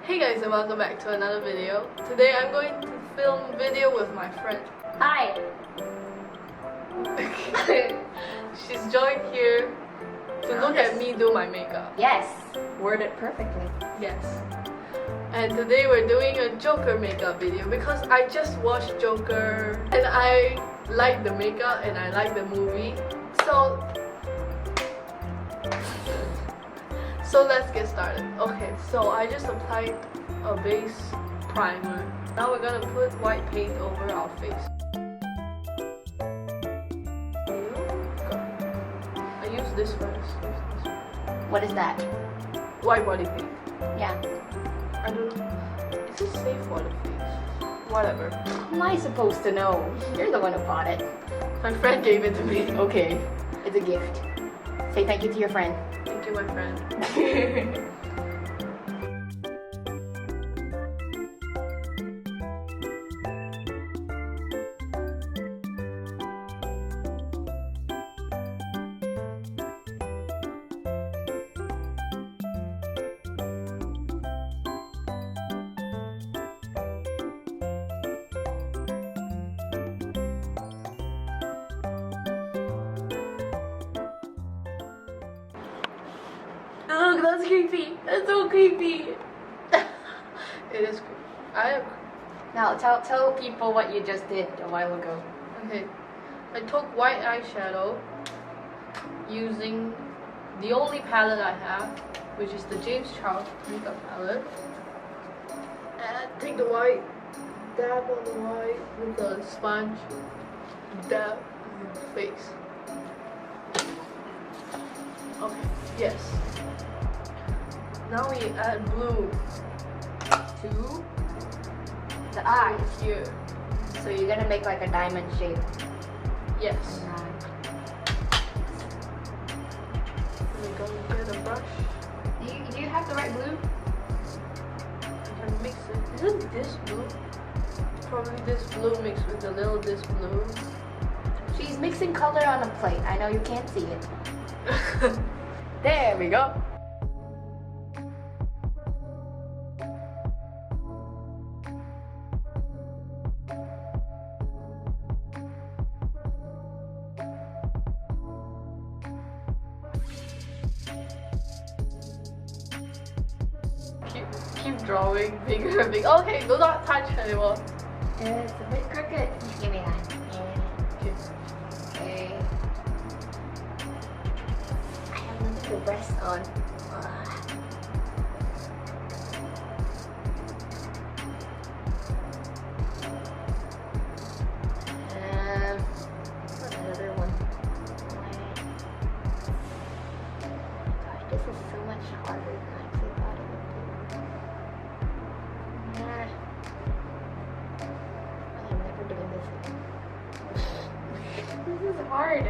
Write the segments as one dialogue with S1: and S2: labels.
S1: Hey guys, and welcome back to another video. Today I'm going to film video with my friend.
S2: Hi!
S1: She's joined here to look at me do my makeup.
S2: Yes, worded perfectly.
S1: Yes. And today we're doing a Joker makeup video because I just watched Joker and I like the makeup and I like the movie. So let's get started. Okay, so I just applied a base primer. Now we're gonna put white paint over our face. I use this first.
S2: What is that?
S1: White body paint.
S2: Yeah.
S1: I don't know. Is it safe for the face? Whatever.
S2: How am I supposed to know? You're the one who bought it.
S1: My friend gave it to me.
S2: Okay, it's a gift. Say thank you to your friend.
S1: Thank you, my friend.
S2: Ugh, that's creepy. That's so creepy.
S1: It is creepy.
S2: Now tell people what you just did a while ago.
S1: Okay. I took white eyeshadow using the only palette I have, which is the James Charles makeup palette. And I take the white, dab on the white with a sponge, dab in the face. Okay, yes. Now we add blue to
S2: The eyes.
S1: here.
S2: So you're gonna make like a diamond shape.
S1: Yes. We're gonna get a brush.
S2: Do you have the right blue?
S1: I can mix it. Isn't this blue? Probably this blue mixed with a little this blue.
S2: She's mixing color on a plate. I know you can't see it. There we go.
S1: Keep drawing bigger and bigger. Okay, do not touch anymore.
S2: It's a bit crooked. Give me that.
S1: Okay.
S2: Okay. I have nothing to rest on. What's another one? Gosh, this is so much harder than I actually thought it would be. I'm never doing this again. This is hard.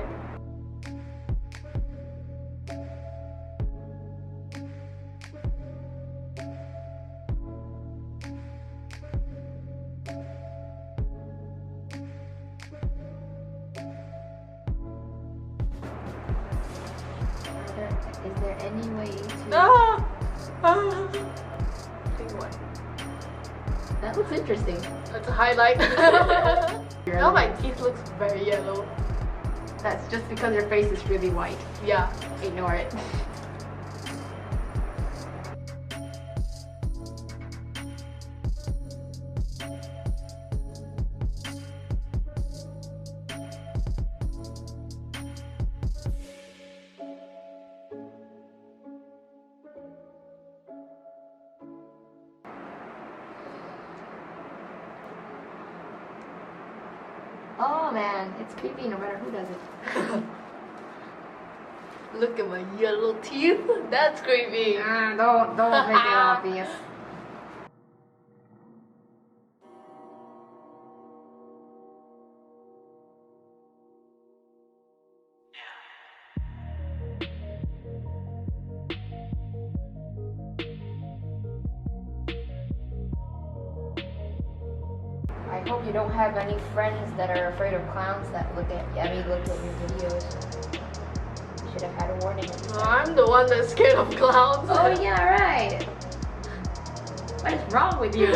S2: Is there any way to...
S1: Take one.
S2: That looks interesting.
S1: That's a highlight. Now my teeth looks very yellow.
S2: That's just because your face is really white.
S1: Yeah.
S2: Ignore it. Oh man, it's creepy no matter who does it.
S1: Look at my yellow teeth. That's creepy.
S2: Don't make it obvious. I hope you don't have any friends that are afraid of clowns that look at your videos. You should have had a warning.
S1: I'm the one that's scared of clowns.
S2: Oh yeah, right. What is wrong with you?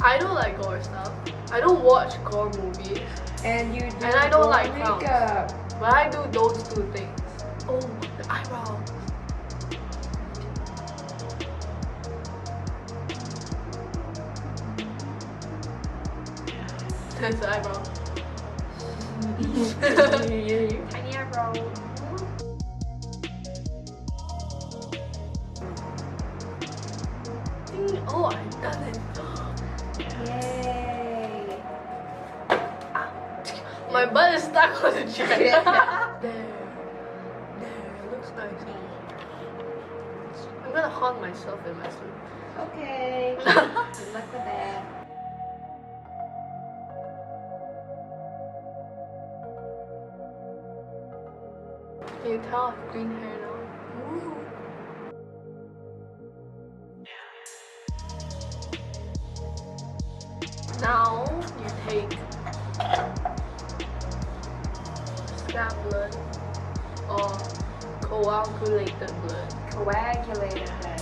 S1: I don't like gore stuff. I don't watch gore movies.
S2: And you do
S1: And I don't like
S2: makeup.
S1: But I do those two things. Oh, the eyebrows. That's the eyebrow.
S2: Tiny eyebrow.
S1: Oh, I've done it.
S2: Yay.
S1: My butt is stuck on the chair. There. Looks nice. I'm gonna haunt myself in my sleep.
S2: Okay. Good luck with that.
S1: Can you tell I have green hair now? Now you take scab blood or coagulated blood.
S2: Coagulated blood.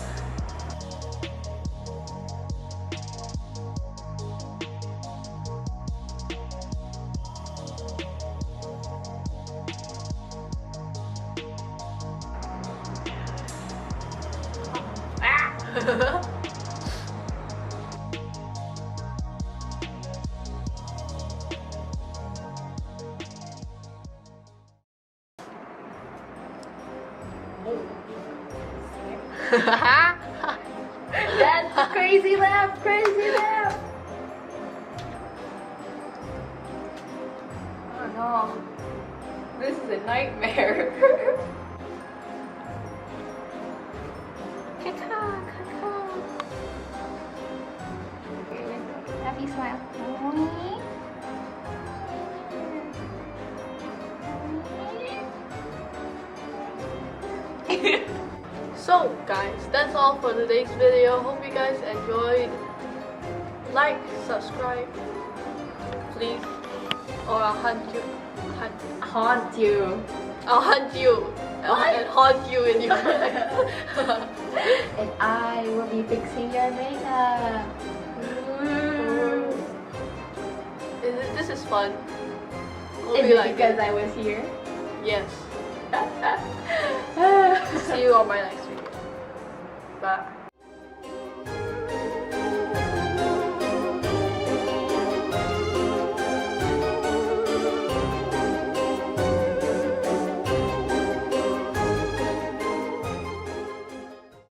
S2: That's a crazy laugh, crazy laugh. Oh no, this is a nightmare. Happy smile.
S1: So guys, that's all for today's video. Hope you guys enjoyed. Like, subscribe, please, or I'll hunt you.
S2: Haunt you.
S1: I'll hunt you and haunt you in your bed.
S2: And I will be fixing your makeup.
S1: This is fun. Hope
S2: Is
S1: you
S2: it
S1: like
S2: because
S1: it.
S2: I was here?
S1: Yes. See you on my next video. Bye.